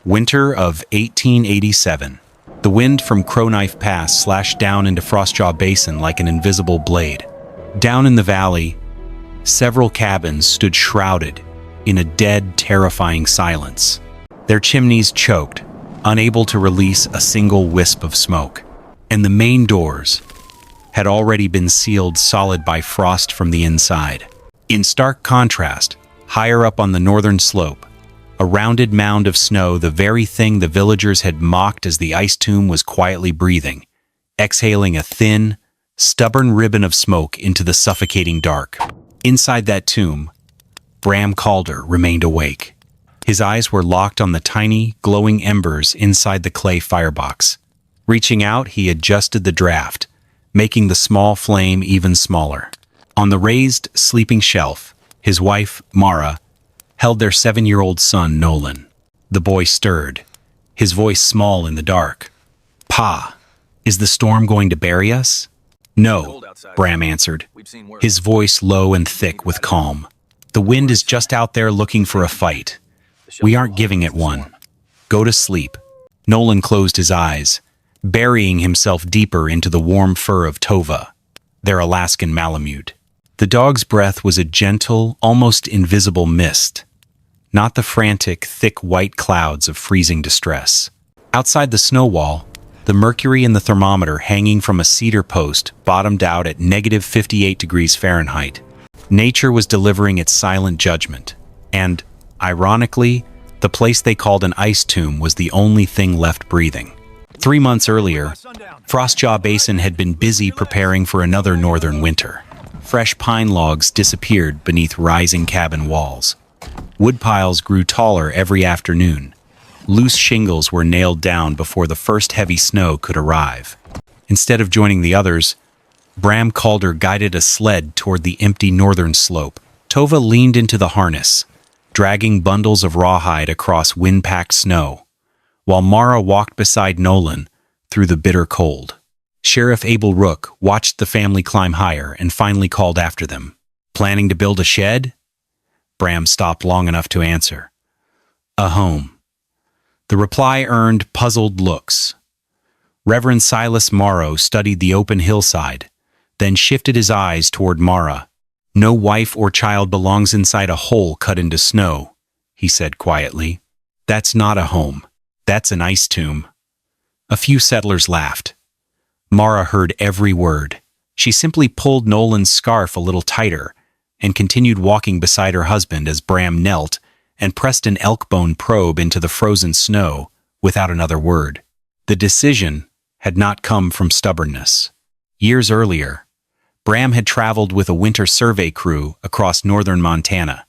Winter of 1887. The wind from Crowknife Pass slashed down into Frostjaw Basin like an invisible blade. Down in the valley, several cabins stood shrouded in a dead, terrifying silence. Their chimneys choked, unable to release a single wisp of smoke. And the main doors had already been sealed solid by frost from the inside. In stark contrast, higher up on the northern slope, a rounded mound of snow, the very thing the villagers had mocked as the ice tomb, was quietly breathing, exhaling a thin, stubborn ribbon of smoke into the suffocating dark. Inside that tomb, Bram Calder remained awake. His eyes were locked on the tiny, glowing embers inside the clay firebox. Reaching out, he adjusted the draft, making the small flame even smaller. On the raised sleeping shelf, his wife, Mara, held their 7-year-old son, Nolan. The boy stirred, his voice small in the dark. "Pa, is the storm going to bury us?" "No," Bram answered, his voice low and thick with calm. "The wind is just out there looking for a fight. We aren't giving it one. Go to sleep." Nolan closed his eyes, burying himself deeper into the warm fur of Tova, their Alaskan Malamute. The dog's breath was a gentle, almost invisible mist, not the frantic, thick white clouds of freezing distress. Outside the snow wall, the mercury in the thermometer hanging from a cedar post bottomed out at -58 degrees Fahrenheit. Nature was delivering its silent judgment, and, ironically, the place they called an ice tomb was the only thing left breathing. 3 months earlier, Frostjaw Basin had been busy preparing for another northern winter. Fresh pine logs disappeared beneath rising cabin walls. Wood piles grew taller every afternoon. Loose shingles were nailed down before the first heavy snow could arrive. Instead of joining the others, Bram Calder guided a sled toward the empty northern slope. Tova leaned into the harness, dragging bundles of rawhide across wind-packed snow, while Mara walked beside Nolan through the bitter cold. Sheriff Abel Rook watched the family climb higher and finally called after them. "Planning to build a shed?" Bram stopped long enough to answer. "A home." The reply earned puzzled looks. Reverend Silas Morrow studied the open hillside, then shifted his eyes toward Mara. "No wife or child belongs inside a hole cut into snow," he said quietly. "That's not a home. That's an ice tomb." A few settlers laughed. Mara heard every word. She simply pulled Nolan's scarf a little tighter and continued walking beside her husband as Bram knelt and pressed an elk bone probe into the frozen snow without another word. The decision had not come from stubbornness. Years earlier, Bram had traveled with a winter survey crew across northern Montana,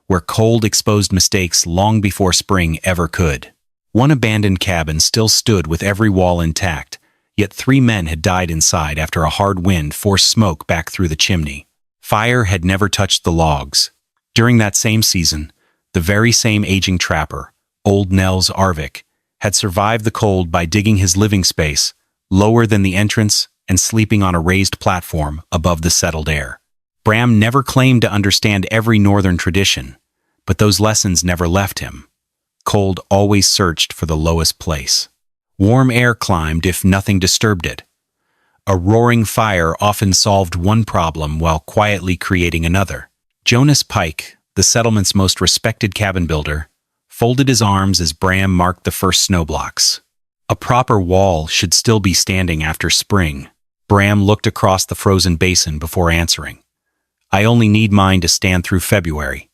where cold exposed mistakes long before spring ever could. One abandoned cabin still stood with every wall intact, yet 3 men had died inside after a hard wind forced smoke back through the chimney. Fire had never touched the logs. During that same season, the very same aging trapper, Old Nels Arvik, had survived the cold by digging his living space lower than the entrance and sleeping on a raised platform above the settled air. Bram never claimed to understand every northern tradition, but those lessons never left him. Cold always searched for the lowest place. Warm air climbed if nothing disturbed it. A roaring fire often solved one problem while quietly creating another. Jonas Pike, the settlement's most respected cabin builder, folded his arms as Bram marked the first snow blocks. A proper wall should still be standing after spring. Bram looked across the frozen basin before answering. "I only need mine to stand through February."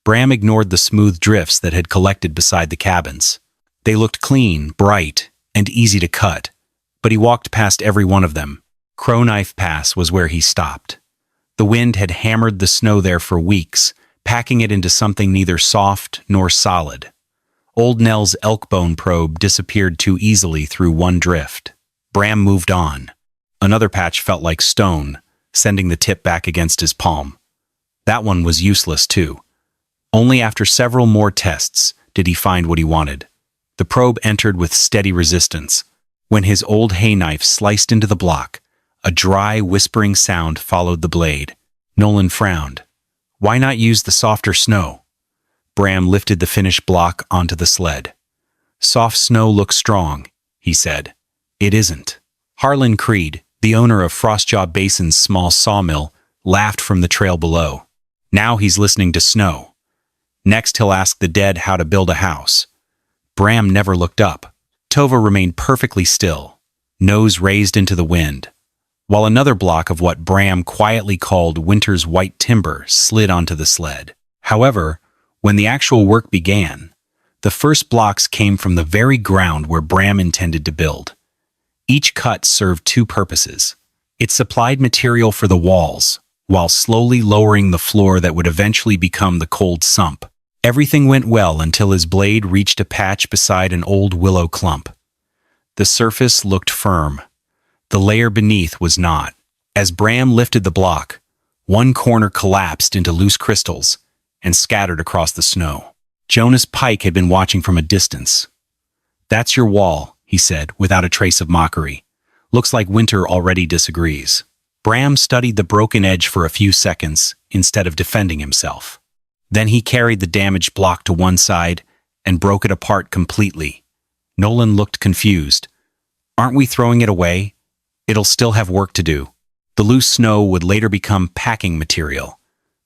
Bram ignored the smooth drifts that had collected beside the cabins. They looked clean, bright, and easy to cut, but he walked past every one of them. Crowknife Pass was where he stopped. The wind had hammered the snow there for weeks, packing it into something neither soft nor solid. Old Nell's elk bone probe disappeared too easily through one drift. Bram moved on. Another patch felt like stone, sending the tip back against his palm. That one was useless too. Only after several more tests did he find what he wanted. The probe entered with steady resistance. When his old hay knife sliced into the block, a dry, whispering sound followed the blade. Nolan frowned. Why not use the softer snow? Bram lifted the finished block onto the sled. Soft snow looks strong, he said. It isn't. Harlan Creed, the owner of Frostjaw Basin's small sawmill, laughed from the trail below. Now he's listening to snow. Next he'll ask the dead how to build a house. Bram never looked up. Tova remained perfectly still, nose raised into the wind, while another block of what Bram quietly called winter's white timber slid onto the sled. However, when the actual work began, the first blocks came from the very ground where Bram intended to build. Each cut served two purposes. It supplied material for the walls, while slowly lowering the floor that would eventually become the cold sump. Everything went well until his blade reached a patch beside an old willow clump. The surface looked firm. The layer beneath was not. As Bram lifted the block, one corner collapsed into loose crystals and scattered across the snow. Jonas Pike had been watching from a distance. "That's your wall," he said, without a trace of mockery. "Looks like Winter already disagrees." Bram studied the broken edge for a few seconds instead of defending himself. Then he carried the damaged block to one side and broke it apart completely. Nolan looked confused. "Aren't we throwing it away? It'll still have work to do." The loose snow would later become packing material,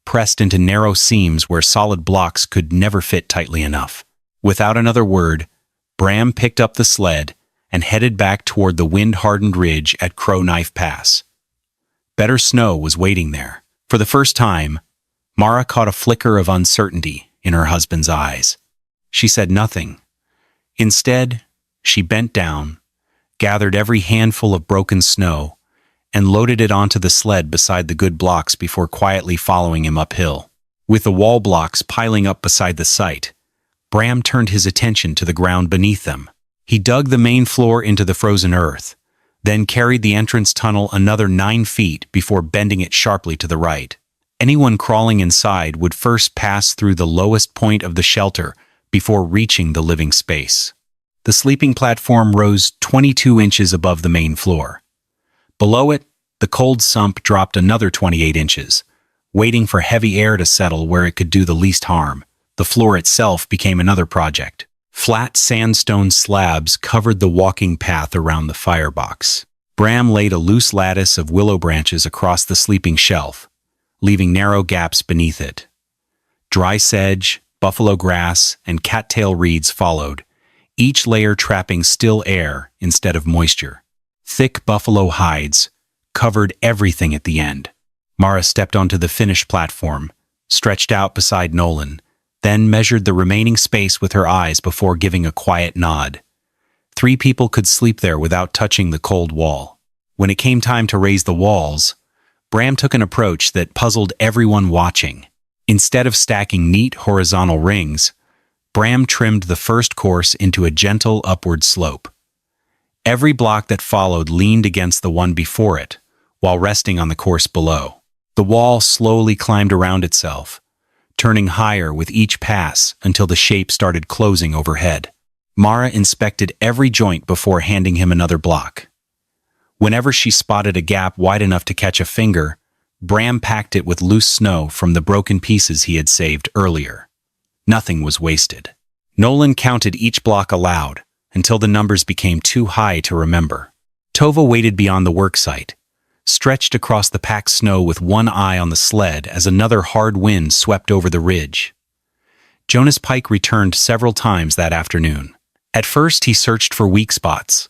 pressed into narrow seams where solid blocks could never fit tightly enough. Without another word, Bram picked up the sled and headed back toward the wind-hardened ridge at Crow Knife Pass. Better snow was waiting there. For the first time, Mara caught a flicker of uncertainty in her husband's eyes. She said nothing. Instead, she bent down, gathered every handful of broken snow, and loaded it onto the sled beside the good blocks before quietly following him uphill. With the wall blocks piling up beside the site, Bram turned his attention to the ground beneath them. He dug the main floor into the frozen earth, then carried the entrance tunnel another 9 feet before bending it sharply to the right. Anyone crawling inside would first pass through the lowest point of the shelter before reaching the living space. The sleeping platform rose 22 inches above the main floor. Below it, the cold sump dropped another 28 inches, waiting for heavy air to settle where it could do the least harm. The floor itself became another project. Flat sandstone slabs covered the walking path around the firebox. Bram laid a loose lattice of willow branches across the sleeping shelf, leaving narrow gaps beneath it. Dry sedge, buffalo grass, and cattail reeds followed, each layer trapping still air instead of moisture. Thick buffalo hides covered everything at the end. Mara stepped onto the finished platform, stretched out beside Nolan, then measured the remaining space with her eyes before giving a quiet nod. 3 people could sleep there without touching the cold wall. When it came time to raise the walls, Bram took an approach that puzzled everyone watching. Instead of stacking neat horizontal rings, Bram trimmed the first course into a gentle upward slope. Every block that followed leaned against the one before it, while resting on the course below. The wall slowly climbed around itself, turning higher with each pass until the shape started closing overhead. Mara inspected every joint before handing him another block. Whenever she spotted a gap wide enough to catch a finger, Bram packed it with loose snow from the broken pieces he had saved earlier. Nothing was wasted. Nolan counted each block aloud until the numbers became too high to remember. Tova waited beyond the worksite, stretched across the packed snow with one eye on the sled as another hard wind swept over the ridge. Jonas Pike returned several times that afternoon. At first, he searched for weak spots.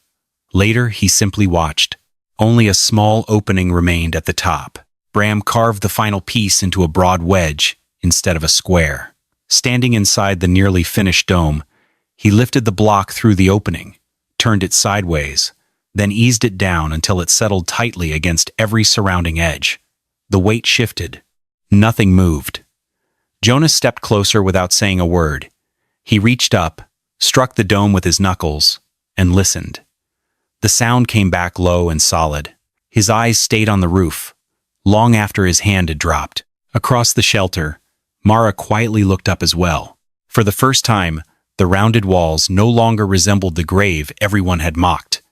Later, he simply watched. Only a small opening remained at the top. Bram carved the final piece into a broad wedge instead of a square. Standing inside the nearly finished dome, he lifted the block through the opening, turned it sideways, then eased it down until it settled tightly against every surrounding edge. The weight shifted. Nothing moved. Jonas stepped closer without saying a word. He reached up, struck the dome with his knuckles, and listened. The sound came back low and solid. His eyes stayed on the roof, long after his hand had dropped. Across the shelter, Mara quietly looked up as well. For the first time, the rounded walls no longer resembled the grave everyone had mocked.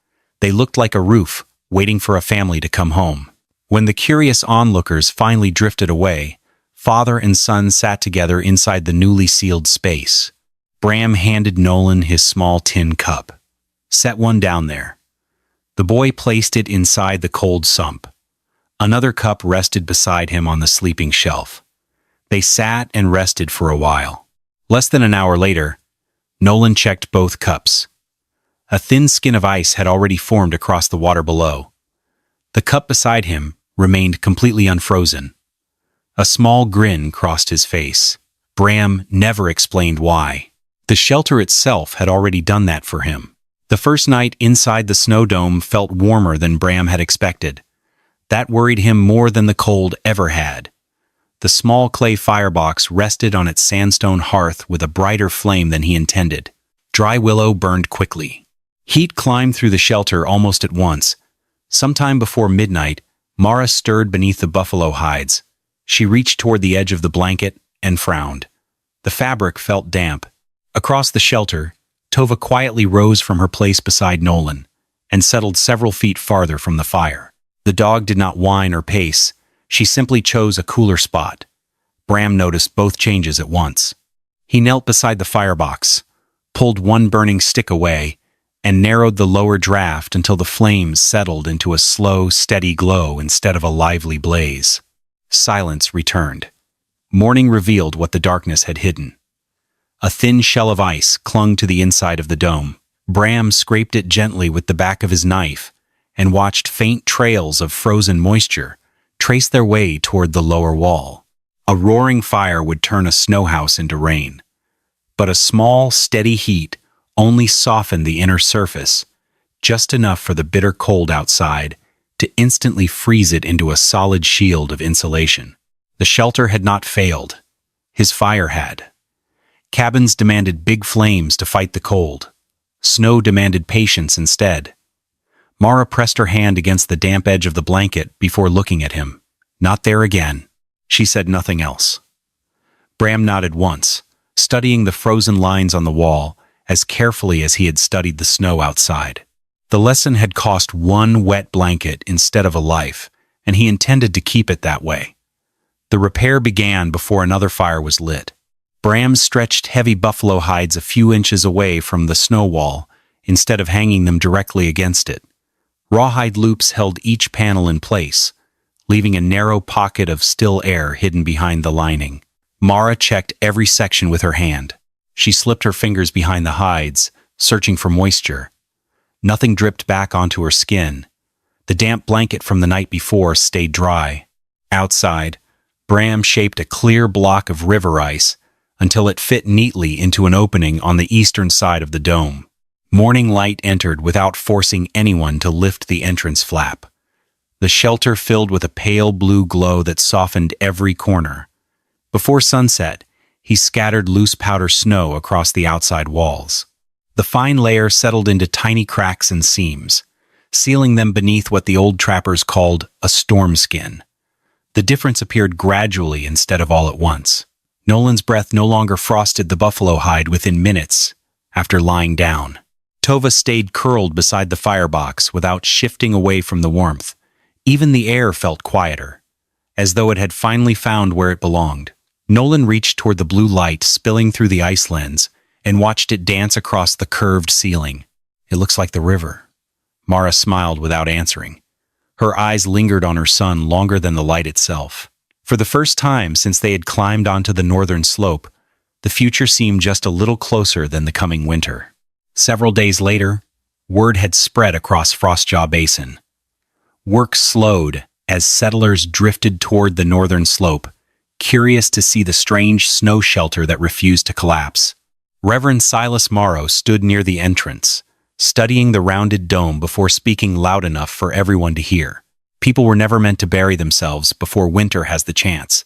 They looked like a roof, waiting for a family to come home. When the curious onlookers finally drifted away, father and son sat together inside the newly sealed space. Bram handed Nolan his small tin cup. Set one down there. The boy placed it inside the cold sump. Another cup rested beside him on the sleeping shelf. They sat and rested for a while. Less than an hour later, Nolan checked both cups. A thin skin of ice had already formed across the water below. The cup beside him remained completely unfrozen. A small grin crossed his face. Bram never explained why. The shelter itself had already done that for him. The first night inside the snow dome felt warmer than Bram had expected. That worried him more than the cold ever had. The small clay firebox rested on its sandstone hearth with a brighter flame than he intended. Dry willow burned quickly. Heat climbed through the shelter almost at once. Sometime before midnight, Mara stirred beneath the buffalo hides. She reached toward the edge of the blanket and frowned. The fabric felt damp. Across the shelter, Tova quietly rose from her place beside Nolan and settled several feet farther from the fire. The dog did not whine or pace. She simply chose a cooler spot. Bram noticed both changes at once. He knelt beside the firebox, pulled one burning stick away, and narrowed the lower draft until the flames settled into a slow, steady glow instead of a lively blaze. Silence returned. Morning revealed what the darkness had hidden. A thin shell of ice clung to the inside of the dome. Bram scraped it gently with the back of his knife and watched faint trails of frozen moisture trace their way toward the lower wall. A roaring fire would turn a snow house into rain. But a small, steady heat only softened the inner surface, just enough for the bitter cold outside to instantly freeze it into a solid shield of insulation. The shelter had not failed. His fire had. Cabins demanded big flames to fight the cold. Snow demanded patience instead. Mara pressed her hand against the damp edge of the blanket before looking at him. Not there again. She said nothing else. Bram nodded once, studying the frozen lines on the wall as carefully as he had studied the snow outside. The lesson had cost one wet blanket instead of a life, and he intended to keep it that way. The repair began before another fire was lit. Bram stretched heavy buffalo hides a few inches away from the snow wall instead of hanging them directly against it. Rawhide loops held each panel in place, leaving a narrow pocket of still air hidden behind the lining. Mara checked every section with her hand. She slipped her fingers behind the hides, searching for moisture. Nothing dripped back onto her skin. The damp blanket from the night before stayed dry. Outside, Bram shaped a clear block of river ice until it fit neatly into an opening on the eastern side of the dome. Morning light entered without forcing anyone to lift the entrance flap. The shelter filled with a pale blue glow that softened every corner. Before sunset, he scattered loose powder snow across the outside walls. The fine layer settled into tiny cracks and seams, sealing them beneath what the old trappers called a storm skin. The difference appeared gradually instead of all at once. Nolan's breath no longer frosted the buffalo hide within minutes after lying down. Tova stayed curled beside the firebox without shifting away from the warmth. Even the air felt quieter, as though it had finally found where it belonged. Nolan reached toward the blue light spilling through the ice lens and watched it dance across the curved ceiling. It looks like the river. Mara smiled without answering. Her eyes lingered on her son longer than the light itself. For the first time since they had climbed onto the northern slope, the future seemed just a little closer than the coming winter. Several days later, word had spread across Frostjaw Basin. Work slowed as settlers drifted toward the northern slope, curious to see the strange snow shelter that refused to collapse. Reverend Silas Morrow stood near the entrance, studying the rounded dome before speaking loud enough for everyone to hear. People were never meant to bury themselves before winter has the chance.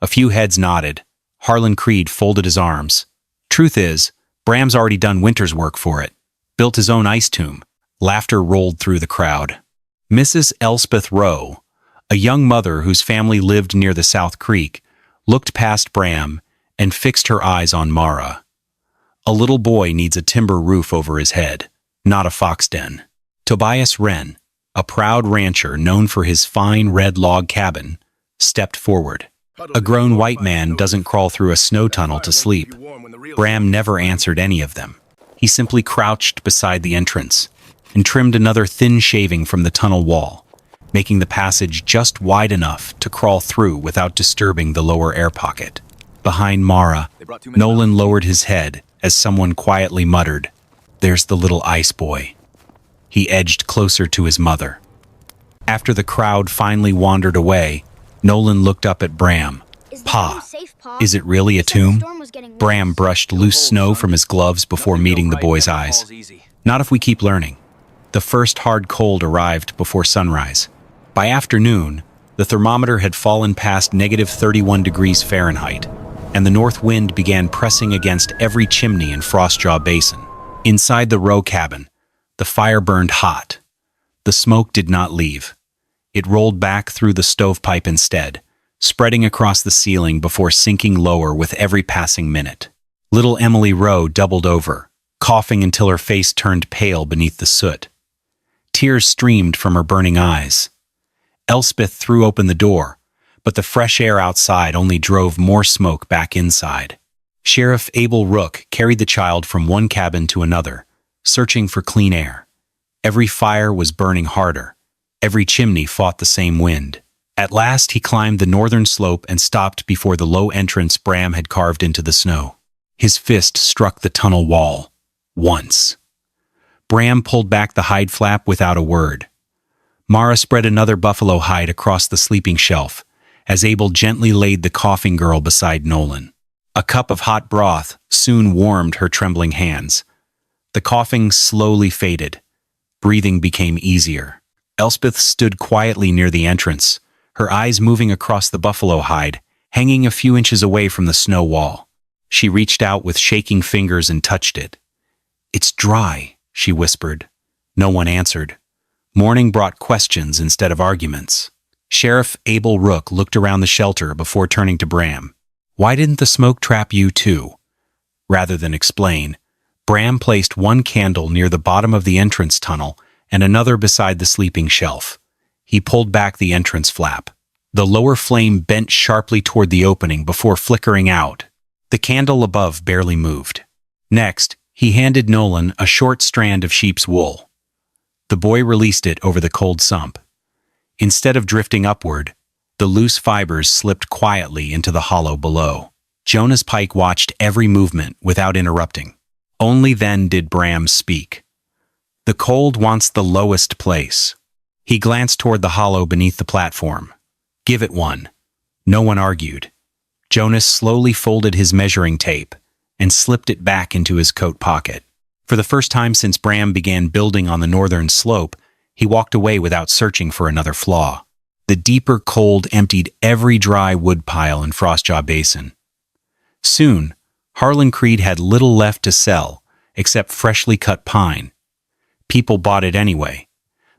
A few heads nodded. Harlan Creed folded his arms. Truth is, Bram's already done winter's work for it. Built his own ice tomb. Laughter rolled through the crowd. Mrs. Elspeth Rowe, a young mother whose family lived near the South Creek, looked past Bram and fixed her eyes on Mara. A little boy needs a timber roof over his head, not a fox den. Tobias Wren, a proud rancher known for his fine red log cabin, stepped forward. A grown white man doesn't crawl through a snow tunnel to sleep. Bram never answered any of them. He simply crouched beside the entrance and trimmed another thin shaving from the tunnel wall, making the passage just wide enough to crawl through without disturbing the lower air pocket. Behind Mara, Nolan lowered his head as someone quietly muttered, "There's the little ice boy." He edged closer to his mother. After the crowd finally wandered away, Nolan looked up at Bram. "Pa, is it really a tomb?" Bram brushed loose snow from his gloves before meeting the boy's eyes. "Not if we keep learning." The first hard cold arrived before sunrise. By afternoon, the thermometer had fallen past -31 degrees Fahrenheit, and the north wind began pressing against every chimney in Frostjaw Basin. Inside the row cabin, the fire burned hot. The smoke did not leave. It rolled back through the stovepipe instead, spreading across the ceiling before sinking lower with every passing minute. Little Emily Rowe doubled over, coughing until her face turned pale beneath the soot. Tears streamed from her burning eyes. Elspeth threw open the door, but the fresh air outside only drove more smoke back inside. Sheriff Abel Rook carried the child from one cabin to another, searching for clean air. Every fire was burning harder. Every chimney fought the same wind. At last he climbed the northern slope and stopped before the low entrance Bram had carved into the snow. His fist struck the tunnel wall. Once. Bram pulled back the hide flap without a word. Mara spread another buffalo hide across the sleeping shelf, as Abel gently laid the coughing girl beside Nolan. A cup of hot broth soon warmed her trembling hands. The coughing slowly faded. Breathing became easier. Elspeth stood quietly near the entrance, her eyes moving across the buffalo hide, hanging a few inches away from the snow wall. She reached out with shaking fingers and touched it. "It's dry," she whispered. No one answered. Morning brought questions instead of arguments. Sheriff Abel Rook looked around the shelter before turning to Bram. "Why didn't the smoke trap you too?" Rather than explain, Bram placed one candle near the bottom of the entrance tunnel and another beside the sleeping shelf. He pulled back the entrance flap. The lower flame bent sharply toward the opening before flickering out. The candle above barely moved. Next, he handed Nolan a short strand of sheep's wool. The boy released it over the cold sump. Instead of drifting upward, the loose fibers slipped quietly into the hollow below. Jonas Pike watched every movement without interrupting. Only then did Bram speak. "The cold wants the lowest place." He glanced toward the hollow beneath the platform. "Give it one." No one argued. Jonas slowly folded his measuring tape and slipped it back into his coat pocket. For the first time since Bram began building on the northern slope, he walked away without searching for another flaw. The deeper cold emptied every dry wood pile in Frostjaw Basin. Soon, Harlan Creed had little left to sell except freshly cut pine. People bought it anyway.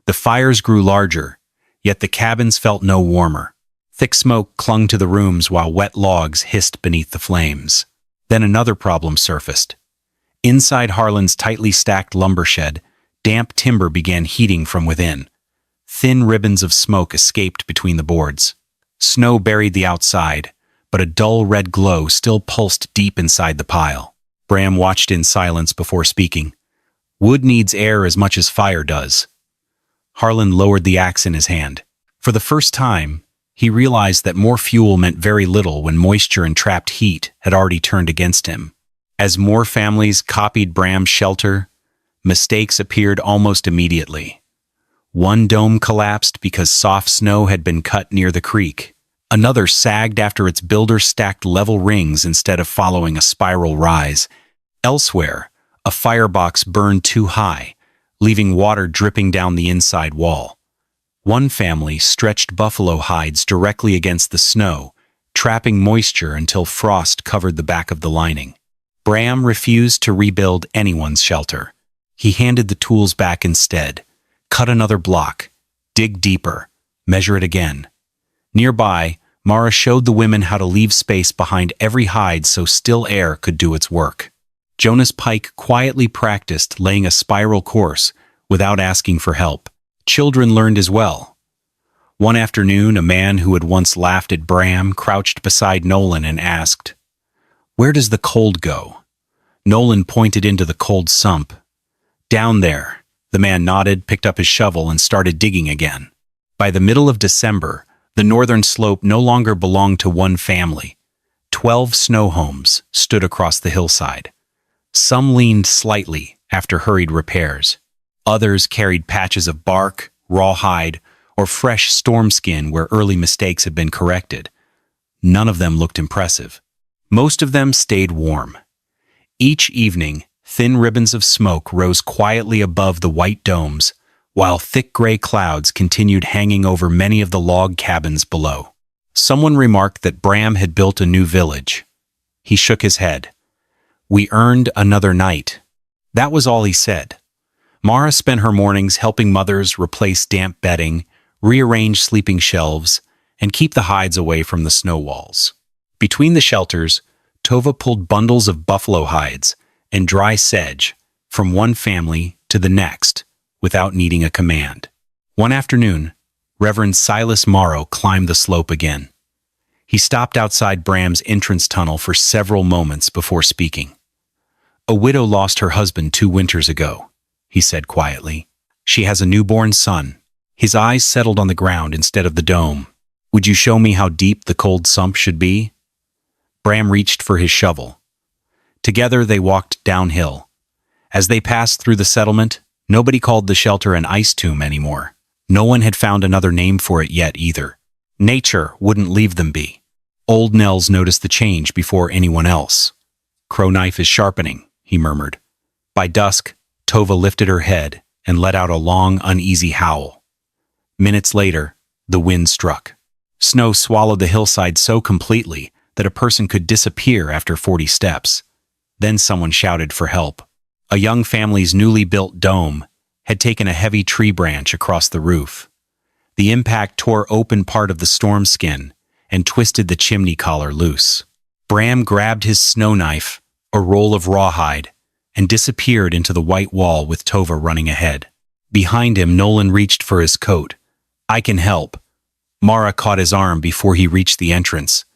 The fires grew larger, yet the cabins felt no warmer. Thick smoke clung to the rooms while wet logs hissed beneath the flames. Then another problem surfaced. Inside Harlan's tightly stacked lumber shed, damp timber began heating from within. Thin ribbons of smoke escaped between the boards. Snow buried the outside, but a dull red glow still pulsed deep inside the pile. Bram watched in silence before speaking. "Wood needs air as much as fire does." Harlan lowered the axe in his hand. For the first time, he realized that more fuel meant very little when moisture and trapped heat had already turned against him. As more families copied Bram's shelter, mistakes appeared almost immediately. One dome collapsed because soft snow had been cut near the creek. Another sagged after its builder stacked level rings instead of following a spiral rise. Elsewhere, a firebox burned too high, leaving water dripping down the inside wall. One family stretched buffalo hides directly against the snow, trapping moisture until frost covered the back of the lining. Bram refused to rebuild anyone's shelter. He handed the tools back instead. Cut another block. Dig deeper. Measure it again. Nearby, Mara showed the women how to leave space behind every hide so still air could do its work. Jonas Pike quietly practiced laying a spiral course without asking for help. Children learned as well. One afternoon, a man who had once laughed at Bram crouched beside Nolan and asked, "Where does the cold go?" Nolan pointed into the cold sump. "Down there." The man nodded, picked up his shovel, and started digging again. By the middle of December, the northern slope no longer belonged to one family. 12 snow homes stood across the hillside. Some leaned slightly after hurried repairs. Others carried patches of bark, rawhide, or fresh storm skin where early mistakes had been corrected. None of them looked impressive. Most of them stayed warm. Each evening, thin ribbons of smoke rose quietly above the white domes, while thick gray clouds continued hanging over many of the log cabins below. Someone remarked that Bram had built a new village. He shook his head. "We earned another night." That was all he said. Mara spent her mornings helping mothers replace damp bedding, rearrange sleeping shelves, and keep the hides away from the snow walls. Between the shelters, Tova pulled bundles of buffalo hides and dry sedge from one family to the next without needing a command. One afternoon, Reverend Silas Morrow climbed the slope again. He stopped outside Bram's entrance tunnel for several moments before speaking. "A widow lost her husband 2 winters ago," he said quietly. "She has a newborn son." His eyes settled on the ground instead of the dome. "Would you show me how deep the cold sump should be?" Bram reached for his shovel. Together they walked downhill. As they passed through the settlement, nobody called the shelter an ice tomb anymore. No one had found another name for it yet either. Nature wouldn't leave them be. Old Nels noticed the change before anyone else. "Crow knife is sharpening," he murmured. By dusk, Tova lifted her head and let out a long, uneasy howl. Minutes later, the wind struck. Snow swallowed the hillside so completely that a person could disappear after 40 steps. Then someone shouted for help. A young family's newly built dome had taken a heavy tree branch across the roof. The impact tore open part of the storm skin and twisted the chimney collar loose. Bram grabbed his snow knife, a roll of rawhide, and disappeared into the white wall with Tova running ahead. Behind him, Nolan reached for his coat. "I can help." Mara caught his arm before he reached the entrance.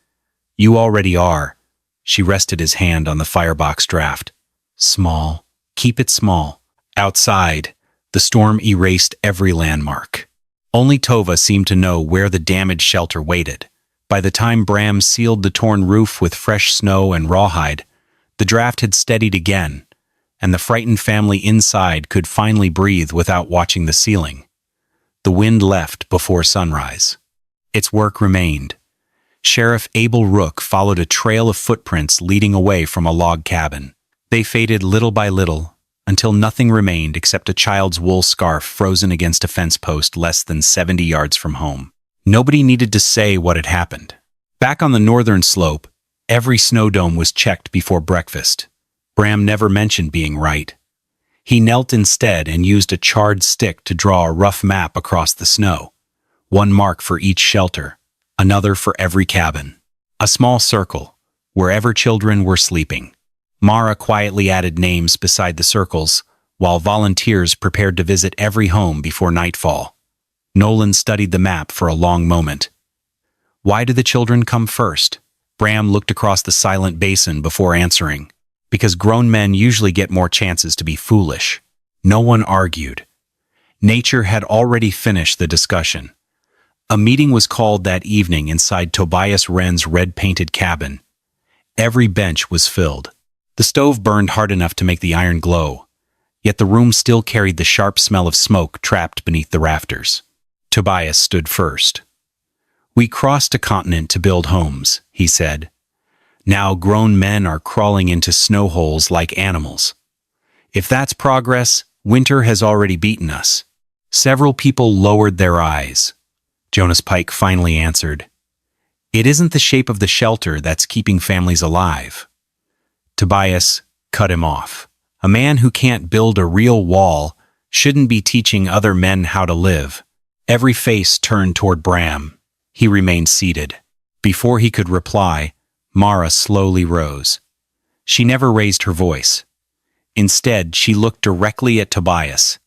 "You already are." She rested his hand on the firebox draft. "Small. Keep it small." Outside, the storm erased every landmark. Only Tova seemed to know where the damaged shelter waited. By the time Bram sealed the torn roof with fresh snow and rawhide, the draft had steadied again, and the frightened family inside could finally breathe without watching the ceiling. The wind left before sunrise. Its work remained. Sheriff Abel Rook followed a trail of footprints leading away from a log cabin. They faded little by little, until nothing remained except a child's wool scarf frozen against a fence post less than 70 yards from home. Nobody needed to say what had happened. Back on the northern slope, every snow dome was checked before breakfast. Bram never mentioned being right. He knelt instead and used a charred stick to draw a rough map across the snow. One mark for each shelter, another for every cabin. A small circle, wherever children were sleeping. Mara quietly added names beside the circles, while volunteers prepared to visit every home before nightfall. Nolan studied the map for a long moment. Why do the children come first? Bram looked across the silent basin before answering. Because grown men usually get more chances to be foolish. No one argued. Nature had already finished the discussion. A meeting was called that evening inside Tobias Wren's red-painted cabin. Every bench was filled. The stove burned hard enough to make the iron glow, yet the room still carried the sharp smell of smoke trapped beneath the rafters. Tobias stood first. "We crossed a continent to build homes," he said. "Now grown men are crawling into snow holes like animals. If that's progress, winter has already beaten us." Several people lowered their eyes. Jonas Pike finally answered, "It isn't the shape of the shelter that's keeping families alive." Tobias cut him off. "A man who can't build a real wall shouldn't be teaching other men how to live." Every face turned toward Bram. He remained seated. Before he could reply, Mara slowly rose. She never raised her voice. Instead, she looked directly at Tobias.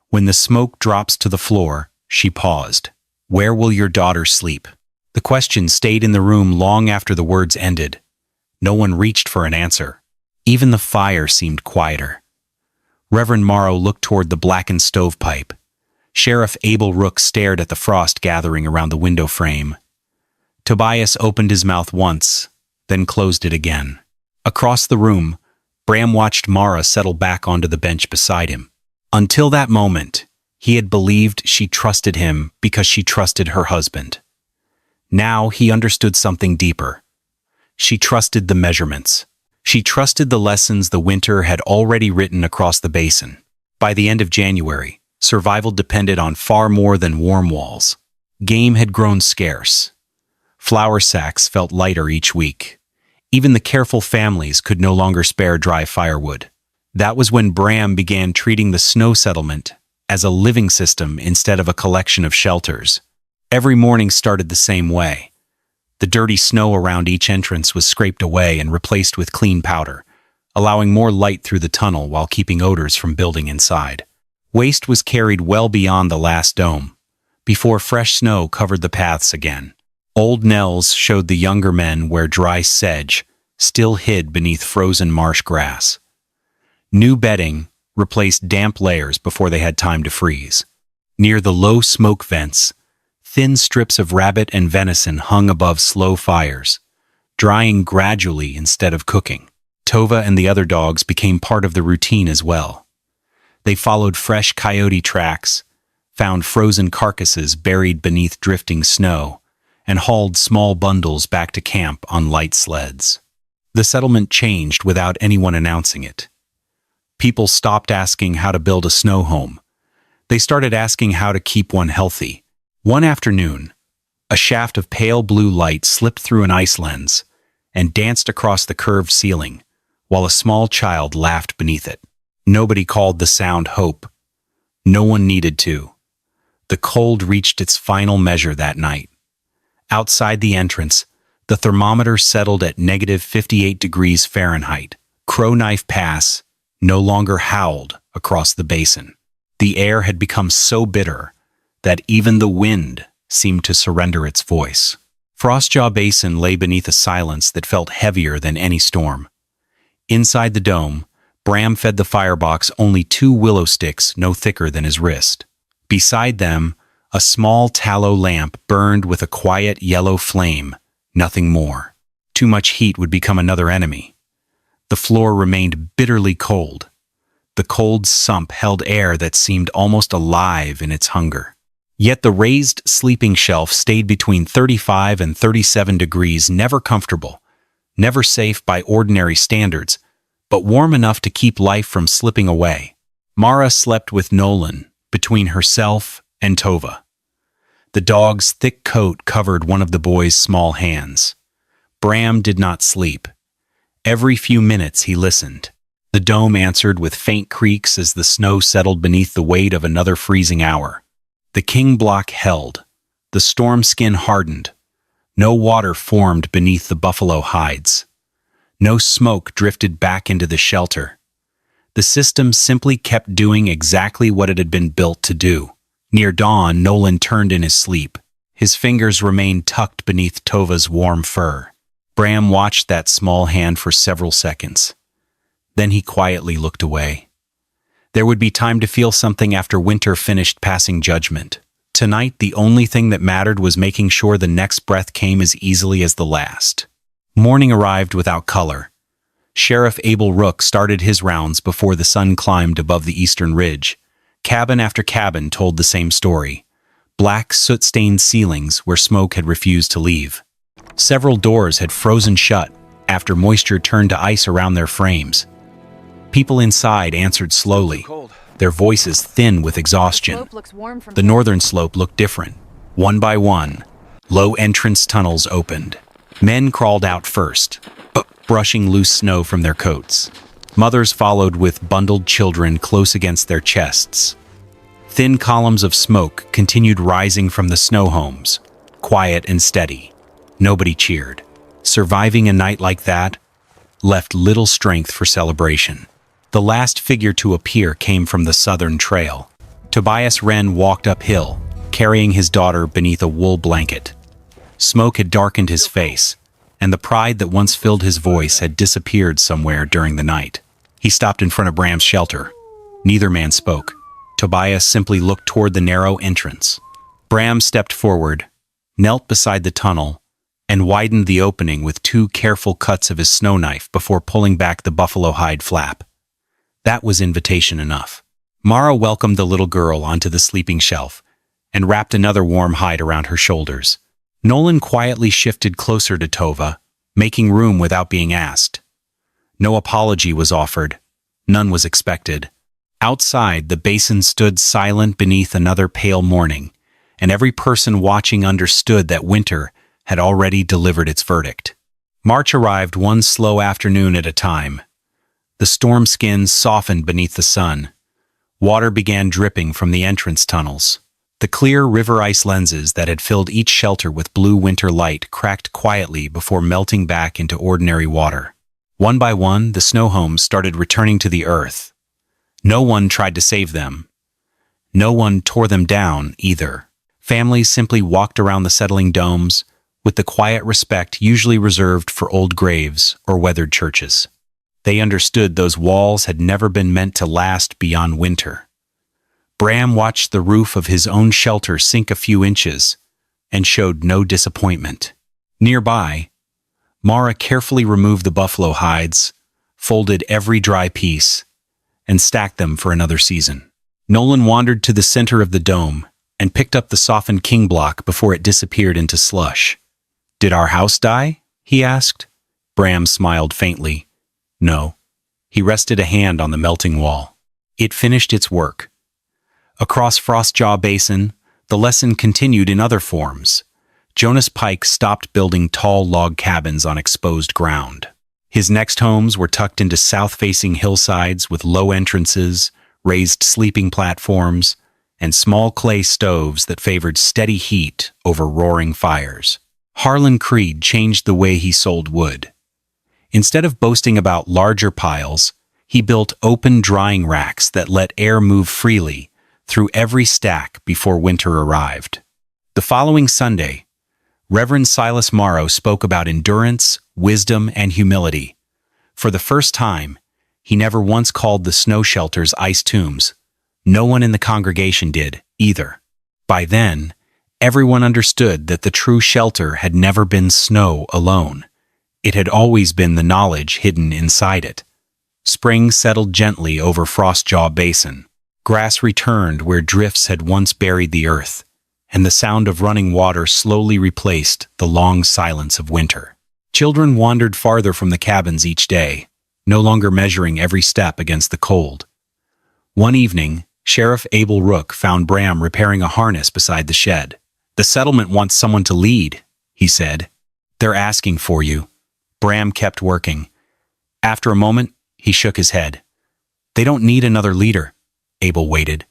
When the smoke drops to the floor, she paused. Where will your daughter sleep? The question stayed in the room long after the words ended. No one reached for an answer. Even the fire seemed quieter. Reverend Morrow looked toward the blackened stovepipe. Sheriff Abel Rook stared at the frost gathering around the window frame. Tobias opened his mouth once, then closed it again. Across the room, Bram watched Mara settle back onto the bench beside him. Until that moment, he had believed she trusted him because she trusted her husband. Now he understood something deeper. She trusted the measurements. She trusted the lessons the winter had already written across the basin. By the end of January, survival depended on far more than warm walls. Game had grown scarce. Flour sacks felt lighter each week. Even the careful families could no longer spare dry firewood. That was when Bram began treating the snow settlement as a living system instead of a collection of shelters. Every morning started the same way. The dirty snow around each entrance was scraped away and replaced with clean powder, allowing more light through the tunnel while keeping odors from building inside. Waste was carried well beyond the last dome, before fresh snow covered the paths again. Old Nels showed the younger men where dry sedge still hid beneath frozen marsh grass. New bedding replaced damp layers before they had time to freeze. Near the low smoke vents, thin strips of rabbit and venison hung above slow fires, drying gradually instead of cooking. Tova and the other dogs became part of the routine as well. They followed fresh coyote tracks, found frozen carcasses buried beneath drifting snow, and hauled small bundles back to camp on light sleds. The settlement changed without anyone announcing it. People stopped asking how to build a snow home. They started asking how to keep one healthy. One afternoon, a shaft of pale blue light slipped through an ice lens and danced across the curved ceiling, while a small child laughed beneath it. Nobody called the sound hope. No one needed to. The cold reached its final measure that night. Outside the entrance, the thermometer settled at -58 degrees Fahrenheit. Crow Knife Pass no longer howled across the basin. The air had become so bitter that even the wind seemed to surrender its voice. Frostjaw Basin lay beneath a silence that felt heavier than any storm. Inside the dome, Bram fed the firebox only 2 willow sticks no thicker than his wrist. Beside them, a small tallow lamp burned with a quiet yellow flame, nothing more. Too much heat would become another enemy. The floor remained bitterly cold. The cold sump held air that seemed almost alive in its hunger. Yet the raised sleeping shelf stayed between 35 and 37 degrees, never comfortable, never safe by ordinary standards, but warm enough to keep life from slipping away. Mara slept with Nolan, between herself and Tova. The dog's thick coat covered one of the boy's small hands. Bram did not sleep. Every few minutes he listened. The dome answered with faint creaks as the snow settled beneath the weight of another freezing hour. The king block held. The storm skin hardened. No water formed beneath the buffalo hides. No smoke drifted back into the shelter. The system simply kept doing exactly what it had been built to do. Near dawn, Nolan turned in his sleep. His fingers remained tucked beneath Tova's warm fur. Bram watched that small hand for several seconds. Then he quietly looked away. There would be time to feel something after winter finished passing judgment. Tonight, the only thing that mattered was making sure the next breath came as easily as the last. Morning arrived without color. Sheriff Abel Rook started his rounds before the sun climbed above the eastern ridge. Cabin after cabin told the same story. Black, soot-stained ceilings where smoke had refused to leave. Several doors had frozen shut after moisture turned to ice around their frames. People inside answered slowly, their voices thin with exhaustion. The northern slope looked different. One by one, low entrance tunnels opened. Men crawled out first, brushing loose snow from their coats. Mothers followed with bundled children close against their chests. Thin columns of smoke continued rising from the snow homes, quiet and steady. Nobody cheered. Surviving a night like that left little strength for celebration. The last figure to appear came from the southern trail. Tobias Wren walked uphill, carrying his daughter beneath a wool blanket. Smoke had darkened his face, and the pride that once filled his voice had disappeared somewhere during the night. He stopped in front of Bram's shelter. Neither man spoke. Tobias simply looked toward the narrow entrance. Bram stepped forward, knelt beside the tunnel, and widened the opening with 2 careful cuts of his snow knife before pulling back the buffalo hide flap. That was invitation enough. Mara welcomed the little girl onto the sleeping shelf and wrapped another warm hide around her shoulders. Nolan quietly shifted closer to Tova, making room without being asked. No apology was offered. None was expected. Outside, the basin stood silent beneath another pale morning, and every person watching understood that winter had already delivered its verdict. March arrived one slow afternoon at a time. The storm skins softened beneath the sun. Water began dripping from the entrance tunnels. The clear river ice lenses that had filled each shelter with blue winter light cracked quietly before melting back into ordinary water. One by one, the snow homes started returning to the earth. No one tried to save them. No one tore them down, either. Families simply walked around the settling domes with the quiet respect usually reserved for old graves or weathered churches. They understood those walls had never been meant to last beyond winter. Bram watched the roof of his own shelter sink a few inches and showed no disappointment. Nearby, Mara carefully removed the buffalo hides, folded every dry piece, and stacked them for another season. Nolan wandered to the center of the dome and picked up the softened king block before it disappeared into slush. "Did our house die?" he asked. Bram smiled faintly. No. He rested a hand on the melting wall. It finished its work. Across Frostjaw Basin, the lesson continued in other forms. Jonas Pike stopped building tall log cabins on exposed ground. His next homes were tucked into south-facing hillsides with low entrances, raised sleeping platforms, and small clay stoves that favored steady heat over roaring fires. Harlan Creed changed the way he sold wood. Instead of boasting about larger piles, he built open drying racks that let air move freely through every stack before winter arrived. The following Sunday, Reverend Silas Morrow spoke about endurance, wisdom, and humility. For the first time, he never once called the snow shelters ice tombs. No one in the congregation did, either. By then, everyone understood that the true shelter had never been snow alone. It had always been the knowledge hidden inside it. Spring settled gently over Frostjaw Basin. Grass returned where drifts had once buried the earth, and the sound of running water slowly replaced the long silence of winter. Children wandered farther from the cabins each day, no longer measuring every step against the cold. One evening, Sheriff Abel Rook found Bram repairing a harness beside the shed. "The settlement wants someone to lead," he said. "They're asking for you." Bram kept working. After a moment, he shook his head. "They don't need another leader." Abel waited.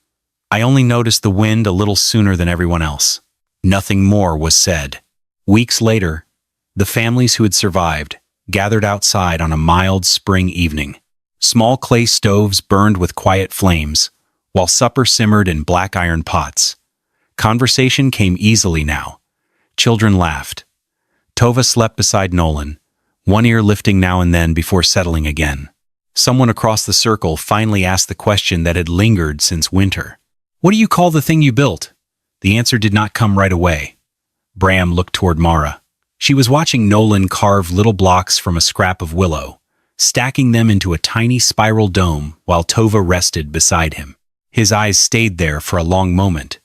"I only noticed the wind a little sooner than everyone else." Nothing more was said. Weeks later, the families who had survived gathered outside on a mild spring evening. Small clay stoves burned with quiet flames, while supper simmered in black iron pots. Conversation came easily now. Children laughed. Tova slept beside Nolan, one ear lifting now and then before settling again. Someone across the circle finally asked the question that had lingered since winter. "What do you call the thing you built?" The answer did not come right away. Bram looked toward Mara. She was watching Nolan carve little blocks from a scrap of willow, stacking them into a tiny spiral dome while Tova rested beside him. His eyes stayed there for a long moment.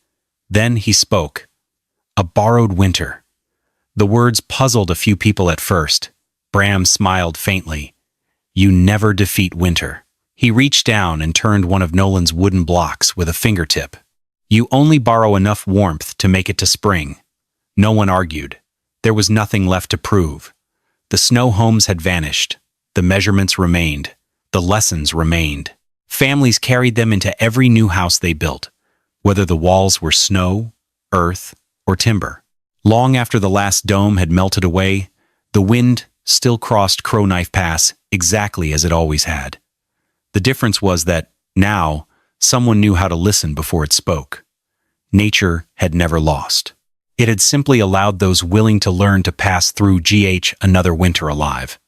Then he spoke. "A borrowed winter." The words puzzled a few people at first. Bram smiled faintly. "You never defeat winter." He reached down and turned one of Nolan's wooden blocks with a fingertip. "You only borrow enough warmth to make it to spring." No one argued. There was nothing left to prove. The snow homes had vanished. The measurements remained. The lessons remained. Families carried them into every new house they built, whether the walls were snow, earth, or timber. Long after the last dome had melted away, the wind still crossed Crow Knife Pass exactly as it always had. The difference was that, now, someone knew how to listen before it spoke. nature had never lost. It had simply allowed those willing to learn to pass through another winter alive.